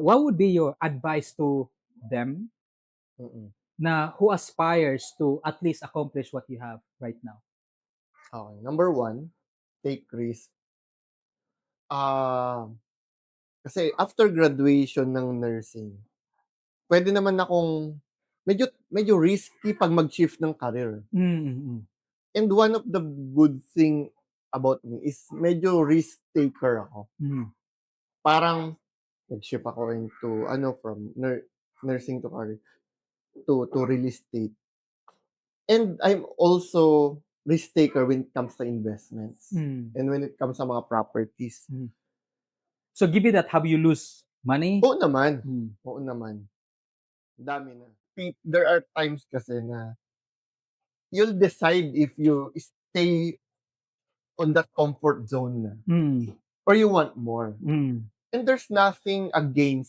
what would be your advice to them Mm. na who aspires to at least accomplish what you have right now? Okay, number 1, take risk. Ah, kasi after graduation ng nursing, puwede naman akong medyo medyo risky 'pag mag-shift ng career. Mm. And one of the good thing about me is medyo risk taker ako. Mm. Parang nag-shift ako into from nursing to career to real estate. And I'm also risk taker when it comes to investments Mm. and when it comes sa mga properties. Mm. So give me that, have you lose money? Oo naman, Mm. oo naman. Dami na. There are times kasi na you'll decide if you stay on that comfort zone na Mm. or you want more. Mm. And there's nothing against